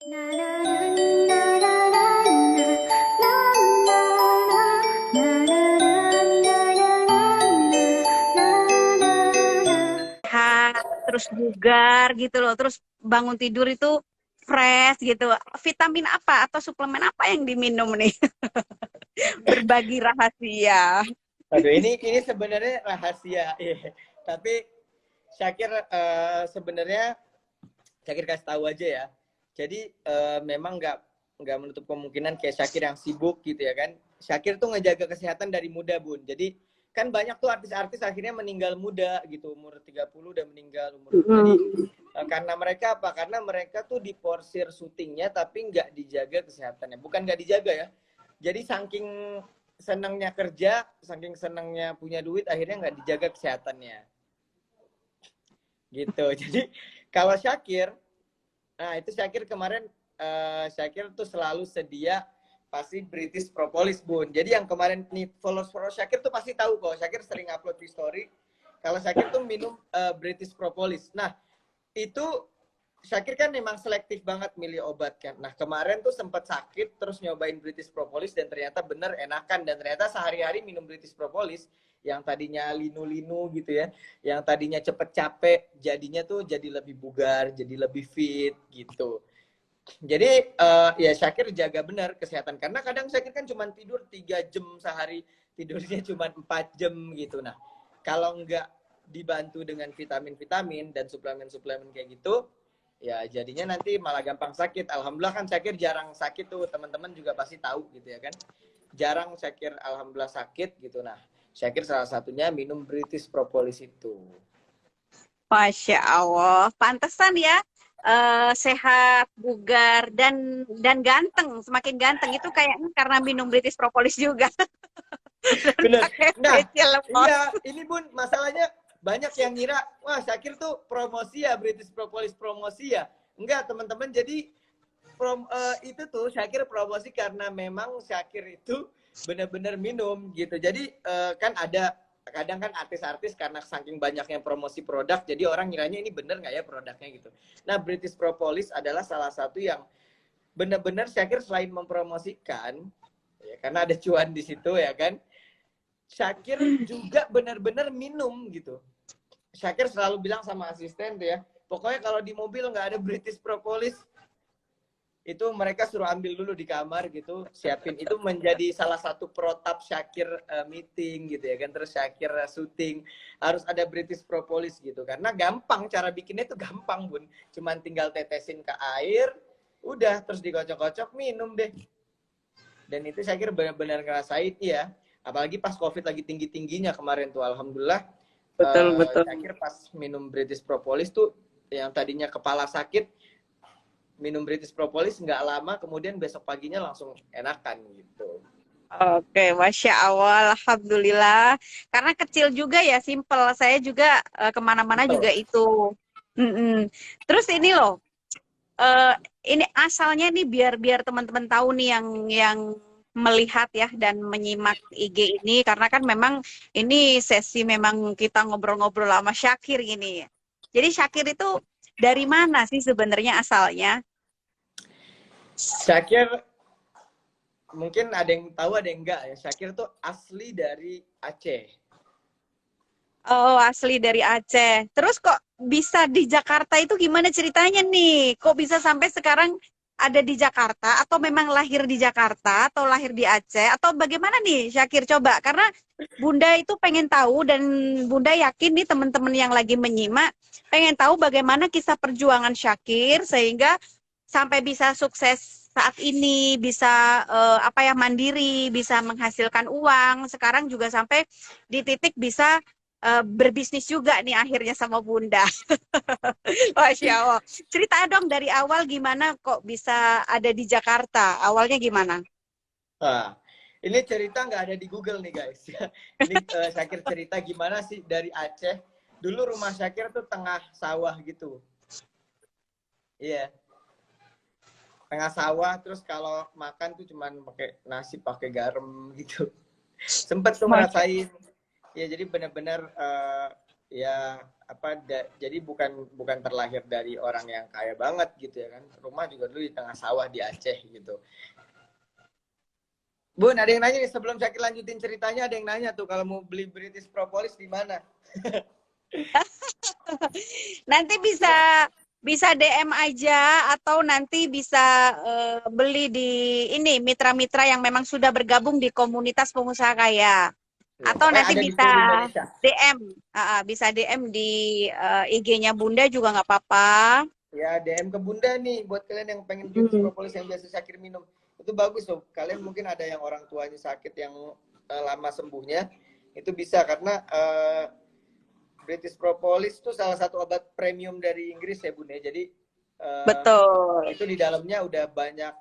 Sehat, terus bugar gitu loh. Terus bangun tidur itu fresh gitu. Vitamin apa atau suplemen apa yang diminum nih? Berbagi rahasia. Aduh, ini sebenarnya rahasia. Iya. Tapi Syakir sebenarnya Syakir kasih tahu aja ya. Jadi memang nggak menutup kemungkinan kayak Syakir yang sibuk gitu ya kan. Syakir tuh ngejaga kesehatan dari muda, Bun. Jadi kan banyak tuh artis-artis akhirnya meninggal muda gitu, umur 30 udah meninggal umur. Jadi Mm. karena mereka apa? Karena mereka tuh diporsir syutingnya tapi nggak dijaga kesehatannya. Bukan nggak dijaga ya. Jadi saking senangnya kerja, saking senangnya punya duit, akhirnya nggak dijaga kesehatannya. Gitu. Jadi kalau Syakir, nah itu Syakir kemarin, Syakir tuh selalu sedia pasti British Propolis, Bun. Jadi yang kemarin nih followers Syakir tuh pasti tahu kok. Syakir sering upload di story. Kalau Syakir tuh minum British Propolis. Nah, itu Syakir kan memang selektif banget milih obat kan. Nah kemarin tuh sempat sakit terus nyobain British Propolis dan ternyata bener enakan, dan ternyata sehari-hari minum British Propolis yang tadinya linu-linu gitu ya, yang tadinya cepet capek, jadinya tuh jadi lebih bugar, jadi lebih fit gitu. Jadi ya Syakir jaga benar kesehatan, karena kadang Syakir kan cuma tidur 3 jam sehari, tidurnya cuma 4 jam gitu. Nah kalau nggak dibantu dengan vitamin-vitamin dan suplemen-suplemen kayak gitu, ya jadinya nanti malah gampang sakit. Alhamdulillah kan Syakir jarang sakit tuh, teman-teman juga pasti tahu gitu ya kan. Jarang Syakir alhamdulillah sakit gitu. Nah, Syakir salah satunya minum British Propolis itu. Masya Allah, pantesan ya, sehat, bugar, dan ganteng, semakin ganteng itu kayaknya karena minum British Propolis juga dan Bener. pakai Nah, facial wash. iya, ini Bun, masalahnya banyak yang ngira, wah Syakir tuh promosi ya, British Propolis promosi ya. Enggak, teman-teman. Jadi itu tuh Syakir promosi karena memang Syakir itu benar-benar minum gitu. Jadi kan ada kadang kan artis-artis karena saking banyaknya promosi produk, jadi orang ngiranya ini bener nggak ya produknya gitu. Nah, British Propolis adalah salah satu yang benar-benar Syakir selain mempromosikan, ya, karena ada cuan di situ ya kan, Syakir juga benar-benar minum gitu. Syakir selalu bilang sama asisten tuh ya, pokoknya kalau di mobil nggak ada British Propolis, itu mereka suruh ambil dulu di kamar gitu, siapin. Itu menjadi salah satu protap Syakir meeting gitu ya kan, terus Syakir syuting harus ada British Propolis gitu, karena gampang, cara bikinnya itu gampang Bun, cuman tinggal tetesin ke air, udah terus dikocok-kocok minum deh. Dan itu Syakir benar-benar ngerasain ya, apalagi pas COVID lagi tinggi-tingginya kemarin tuh, alhamdulillah Betul, betul. Syakir pas minum British Propolis tuh yang tadinya kepala sakit, minum British Propolis nggak lama kemudian besok paginya langsung enakan gitu. Oke, Masya Allah, Alhamdulillah. Karena kecil juga ya, simple. Saya juga kemana-mana juga Simple. itu. Mm-mm. Terus ini loh, eh, ini asalnya nih biar biar teman-teman tahu nih yang melihat ya dan menyimak IG ini, karena kan memang ini sesi memang kita ngobrol-ngobrol sama Syakir gini. Jadi Syakir itu dari mana sih sebenarnya asalnya? Syakir mungkin ada yang tahu ada yang enggak ya. Syakir tuh asli dari Aceh. Oh, asli dari Aceh. Terus kok bisa di Jakarta itu gimana ceritanya nih? Kok bisa sampai sekarang ada di Jakarta atau memang lahir di Jakarta atau lahir di Aceh atau bagaimana nih Syakir coba? Karena Bunda itu pengen tahu dan Bunda yakin nih teman-teman yang lagi menyimak pengen tahu bagaimana kisah perjuangan Syakir sehingga sampai bisa sukses saat ini, bisa apa ya mandiri, bisa menghasilkan uang, sekarang juga sampai di titik bisa berbisnis juga nih akhirnya sama Bunda. Masya Allah. Cerita dong dari awal gimana kok bisa ada di Jakarta. Awalnya gimana? Nah, ini cerita nggak ada di Google nih guys. Ini Syakir cerita gimana sih dari Aceh. Dulu rumah Syakir tuh tengah sawah gitu. Iya, tengah sawah, terus kalau makan tuh cuman pakai nasi pakai garam gitu. Sempet tuh Masya ngerasain. Ya jadi benar-benar ya apa jadi bukan bukan terlahir dari orang yang kaya banget gitu ya kan. Rumah juga dulu di tengah sawah di Aceh gitu. Bun, ada yang nanya nih sebelum Syakir lanjutin ceritanya, ada yang nanya tuh kalau mau beli British Propolis di mana? Nanti bisa DM aja atau nanti bisa beli di ini mitra-mitra yang memang sudah bergabung di komunitas pengusaha kaya. Ya, Atau pokoknya nanti ada di bisa seluruh Indonesia. DM, bisa DM di IG-nya Bunda juga nggak apa-apa. Ya, DM ke Bunda nih buat kalian yang pengen British Hmm. Propolis yang biasa Syakir minum. Itu bagus loh. Kalian mungkin ada yang orang tuanya sakit yang lama sembuhnya, itu bisa karena British Propolis itu salah satu obat premium dari Inggris ya Bunda. Jadi uh, Betul. itu di dalamnya udah banyak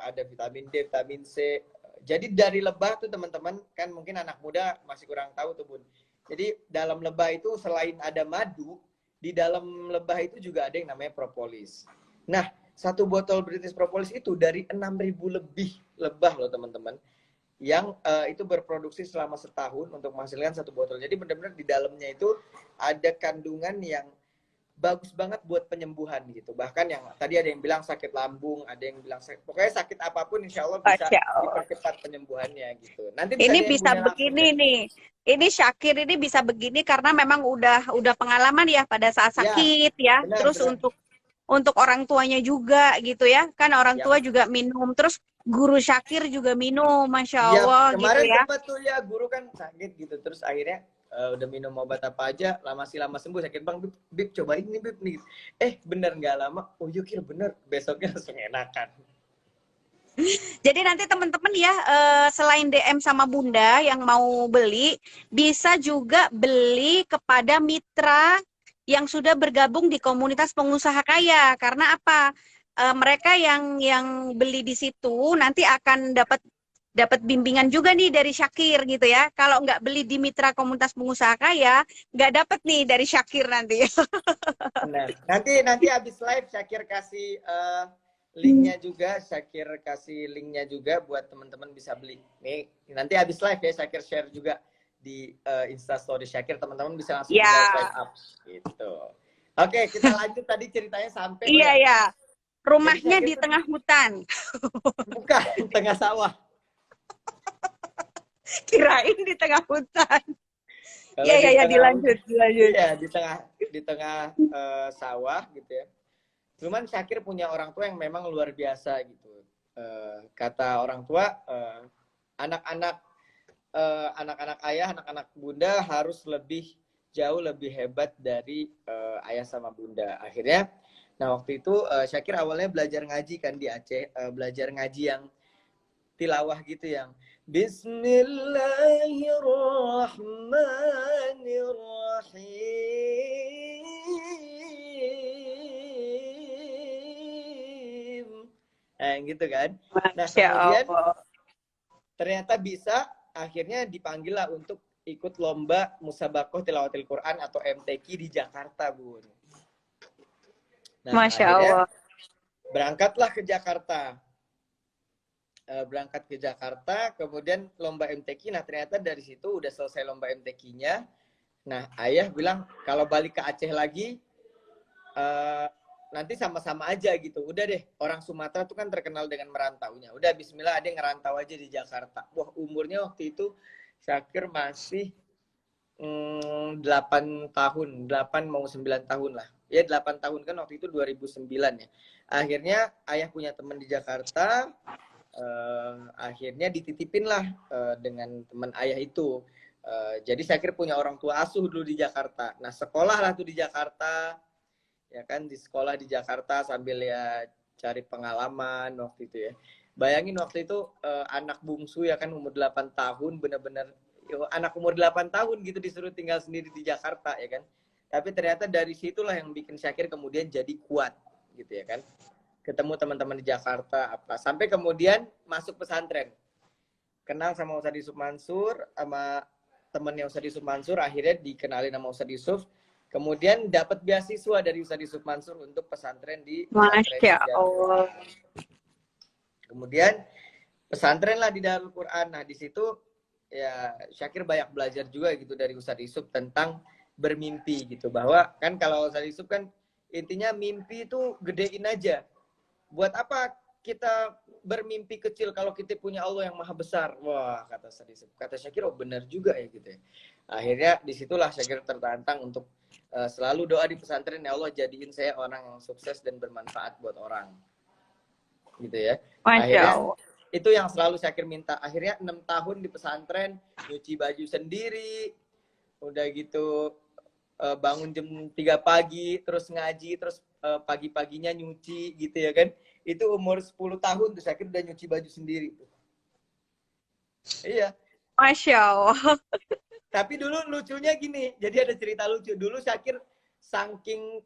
ada vitamin D, vitamin C. Jadi dari lebah tuh teman-teman kan mungkin anak muda masih kurang tahu tuh Bun. Jadi dalam lebah itu selain ada madu, di dalam lebah itu juga ada yang namanya propolis. Nah, satu botol British Propolis itu dari 6.000 lebih lebah loh teman-teman yang itu berproduksi selama setahun untuk menghasilkan satu botol. Jadi benar-benar di dalamnya itu ada kandungan yang bagus banget buat penyembuhan gitu. Bahkan yang tadi ada yang bilang sakit lambung, ada yang bilang sakit, pokoknya sakit apapun insya Allah bisa Masya Allah. dipercepat penyembuhannya gitu. Nanti bisa Ini ada yang bisa Bunda langsung begini deh. nih. Ini Syakir ini bisa begini karena memang udah pengalaman ya pada saat Ya, sakit ya. Terus benar-benar. untuk orang tuanya juga gitu ya. Kan orang Ya, tua juga minum. Terus guru Syakir juga minum, Masya iya, Allah gitu kemarin ya. sempat tuh ya guru kan sakit gitu. Terus akhirnya udah minum obat apa aja, lama sembuh sakit bang, bib cobain nih bib nih. Bener nggak lama, oh yuk kira bener, besoknya langsung enakan. Jadi nanti teman-teman ya, selain DM sama Bunda yang mau beli, bisa juga beli kepada mitra yang sudah bergabung di komunitas pengusaha kaya. Karena apa? Mereka yang beli di situ nanti akan dapat dapat bimbingan juga nih dari Syakir gitu ya. Kalau nggak beli di mitra komunitas pengusaha kaya, nggak dapat nih dari Syakir nanti. Benar. Nanti habis live Syakir kasih linknya juga, Syakir kasih linknya juga buat teman-teman bisa beli. Nih nanti habis live ya Syakir share juga di Insta Story Syakir, teman-teman bisa langsung Ya, tinggal swipe up gitu. Oke, kita lanjut tadi ceritanya sampai oh iya ya. ya. Jadi Rumahnya Syakir di tuh tengah hutan. bukan tengah sawah. Kirain di tengah hutan. Kalau Ya, di ya, ya, tengah dilanjut, dilanjut. iya di tengah sawah gitu ya. Cuman Syakir punya orang tua yang memang luar biasa gitu. Kata orang tua, anak-anak anak-anak ayah, anak-anak bunda harus jauh lebih hebat dari ayah sama bunda. Akhirnya, nah waktu itu Syakir awalnya belajar ngaji kan di Aceh, belajar ngaji yang tilawah gitu yang Bismillahirrahmanirrahim. Nah, gitu kan. Nah, Masya kemudian Allah. ternyata bisa akhirnya dipanggil lah untuk ikut lomba Musabakoh Tilawatil Quran atau MTQ di Jakarta, Bun. Nah, Masya akhirnya Allah. berangkatlah ke Jakarta. Berangkat ke Jakarta, kemudian lomba MTQ. Nah, ternyata dari situ udah selesai lomba MTQ-nya. Nah, ayah bilang kalau balik ke Aceh lagi, nanti sama-sama aja gitu. Udah deh, orang Sumatera tuh kan terkenal dengan merantaunya. Udah, bismillah ada yang ngerantau aja di Jakarta. Wah, umurnya waktu itu Syakir masih 8 tahun, 8 mau 9 tahun lah. Ya 8 tahun kan waktu itu 2009 ya. Akhirnya ayah punya teman di Jakarta, akhirnya dititipin lah dengan teman ayah itu. Jadi Syakir punya orang tua asuh dulu di Jakarta. Nah sekolah lah tuh di Jakarta, ya kan di sekolah di Jakarta sambil ya cari pengalaman waktu itu ya. Bayangin waktu itu anak bungsu ya kan umur 8 tahun bener-bener anak umur 8 tahun gitu disuruh tinggal sendiri di Jakarta ya kan. Tapi ternyata dari situlah yang bikin Syakir kemudian jadi kuat gitu ya kan. Ketemu teman-teman di Jakarta apa sampai kemudian masuk pesantren. Kenal sama Ustadz Yusuf Mansur sama temennya Ustadz Yusuf Mansur akhirnya dikenalin sama Ustadz Yusuf. Kemudian dapat beasiswa dari Ustadz Yusuf Mansur untuk pesantren di pesantren Masya Hijab. Allah. Kemudian pesantren lah di Darul Quran. Nah di situ ya Syakir banyak belajar juga gitu dari Ustadz Yusuf tentang bermimpi gitu. Bahwa kan kalau Ustaz Yusuf kan intinya mimpi itu gedein aja. Buat apa kita bermimpi kecil kalau kita punya Allah yang maha besar? Wah, kata Ustaz Yusuf. Kata Syakir, oh benar juga ya gitu ya. Akhirnya disitulah Syakir tertantang untuk selalu doa di pesantren, ya Allah jadiin saya orang yang sukses dan bermanfaat buat orang. Gitu ya. Masya Akhirnya Allah. itu yang selalu Syakir minta. Akhirnya 6 tahun di pesantren, nyuci baju sendiri, udah gitu bangun jam 3 pagi, terus ngaji, terus pagi-paginya nyuci gitu ya kan. Itu umur 10 tahun tuh Syakir udah nyuci baju sendiri tuh. Iya. Masya Allah. Tapi dulu lucunya gini, jadi ada cerita lucu. Dulu Syakir saking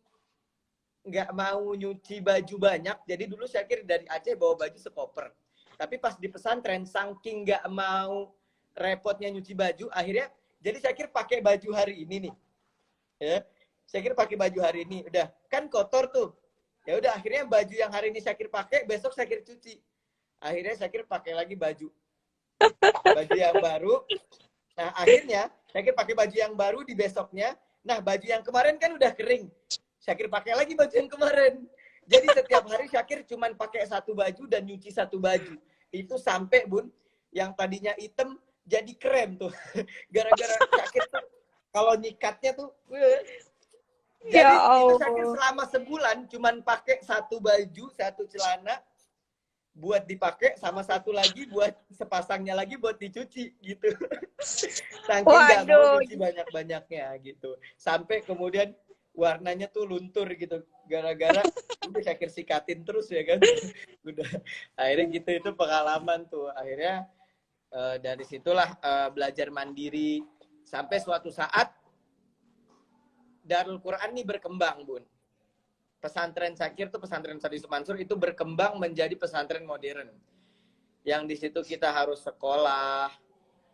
nggak mau nyuci baju banyak, jadi dulu Syakir dari Aceh bawa baju sekoper. Tapi pas di pesantren, saking nggak mau repotnya nyuci baju, akhirnya jadi Syakir pakai baju hari ini nih. Ya, Syakir pakai baju hari ini, udah kan kotor tuh. Ya udah akhirnya baju yang hari ini Syakir pakai, besok Syakir cuci. Akhirnya Syakir pakai lagi baju yang baru. Nah akhirnya Syakir pakai baju yang baru di besoknya. Nah baju yang kemarin kan udah kering, Syakir pakai lagi baju yang kemarin. Jadi setiap hari Syakir cuman pakai satu baju dan nyuci satu baju. Itu sampai Bun, yang tadinya hitam jadi krem tuh. Gara-gara Syakir tuh kalau nyikatnya tuh. Ya Jadi itu Syakir Allah. selama sebulan cuman pakai satu baju, satu celana buat dipakai, sama satu lagi buat sepasangnya lagi buat dicuci gitu. Saking nggak mau Waduh. nyuci banyak-banyaknya gitu. Sampai kemudian warnanya tuh luntur gitu. Gara-gara udah Syakir sikatin terus ya kan. Udah akhirnya gitu, itu pengalaman tuh. Akhirnya dari situlah belajar mandiri sampai suatu saat Darul Quran ini berkembang, Bun. Pesantren Syakir tuh, pesantren Ustaz Yusuf Mansur itu berkembang menjadi pesantren modern. Yang di situ kita harus sekolah,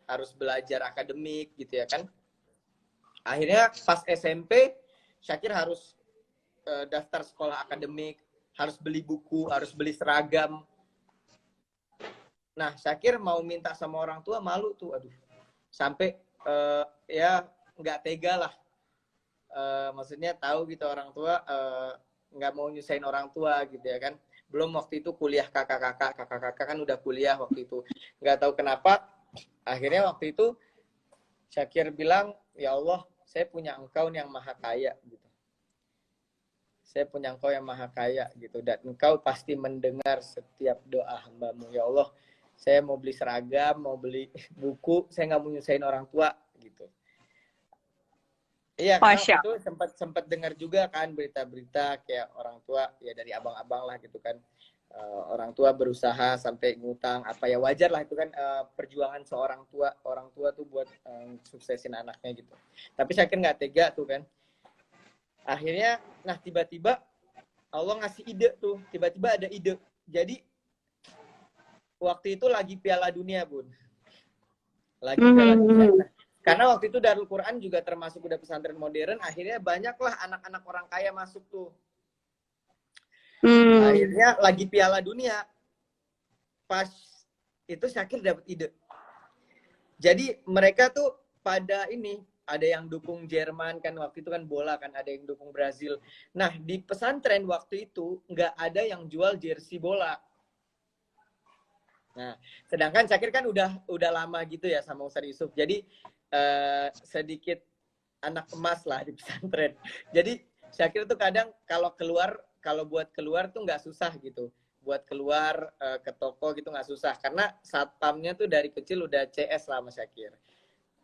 harus belajar akademik gitu ya kan. Akhirnya pas SMP Syakir harus daftar sekolah akademik, harus beli buku, harus beli seragam. Nah, Syakir mau minta sama orang tua malu tuh, aduh. Sampai ya nggak tega lah. Maksudnya tahu gitu orang tua nggak mau nyusahin orang tua gitu ya kan. Belum waktu itu kuliah kakak-kakak kan udah kuliah waktu itu. Nggak tahu kenapa akhirnya waktu itu Syakir bilang, ya Allah, saya punya engkau yang maha kaya gitu. Saya punya engkau yang maha kaya gitu, dan engkau pasti mendengar setiap doa hambamu. Ya Allah, saya mau beli seragam, mau beli buku, saya nggak mau nyusahin orang tua gitu. Iya, karena waktu Masya. itu sempat dengar juga kan berita-berita kayak orang tua ya dari abang-abang lah gitu kan. Orang tua berusaha sampai ngutang apa ya, wajar lah itu kan perjuangan seorang tua, orang tua tuh buat suksesin anaknya gitu. Tapi Syakir nggak tega tuh kan. Akhirnya nah tiba-tiba Allah ngasih ide tuh, tiba-tiba ada ide. Jadi waktu itu lagi Piala Dunia, Bun. Lagi Piala Dunia. Nah, karena waktu itu Darul Quran juga termasuk udah pesantren modern, akhirnya banyaklah anak-anak orang kaya masuk tuh. Akhirnya lagi Piala Dunia, pas itu Syakir dapat ide. Jadi mereka tuh pada ini, ada yang dukung Jerman kan, waktu itu kan bola kan, ada yang dukung Brazil. Nah di pesantren waktu itu nggak ada yang jual jersey bola. Nah sedangkan Syakir kan udah lama gitu ya sama Ustaz Yusuf. Jadi sedikit anak emas lah di pesantren. Jadi Syakir tuh kadang kalau buat keluar tuh nggak susah gitu. Buat keluar ke toko gitu nggak susah. Karena satpamnya tuh dari kecil udah CS lah Mas Syakir.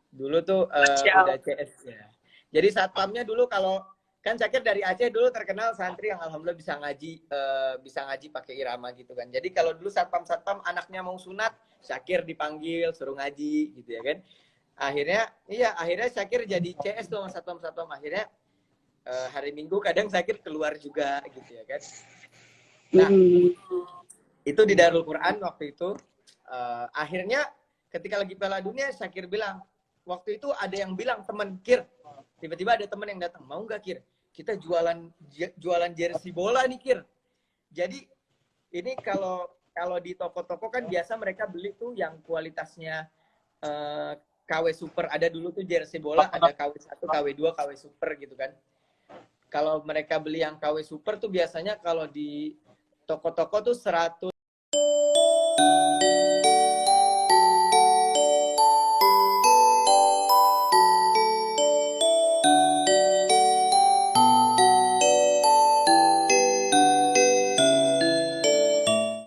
Dulu tuh udah CS ya. Jadi satpamnya dulu kalau kan Syakir dari Aceh dulu terkenal santri yang alhamdulillah bisa ngaji pakai irama gitu kan. Jadi kalau dulu satpam anaknya mau sunat, Syakir dipanggil suruh ngaji gitu ya kan. Akhirnya Syakir jadi CS tuh sama satpam. Akhirnya hari Minggu kadang Syakir keluar juga gitu ya kan. Nah, itu di Darul Quran waktu itu. Akhirnya ketika lagi Piala Dunia, Syakir bilang, waktu itu ada yang bilang temen Kir, tiba-tiba ada temen yang datang, mau nggak Kir? Kita jualan jersey bola nih Kir. Jadi ini kalau di toko-toko kan biasa mereka beli tuh yang kualitasnya KW Super. Ada dulu tuh jersey bola, ada KW 1, KW 2, KW Super gitu kan. Kalau mereka beli yang KW Super tuh biasanya kalau di toko-toko tuh 100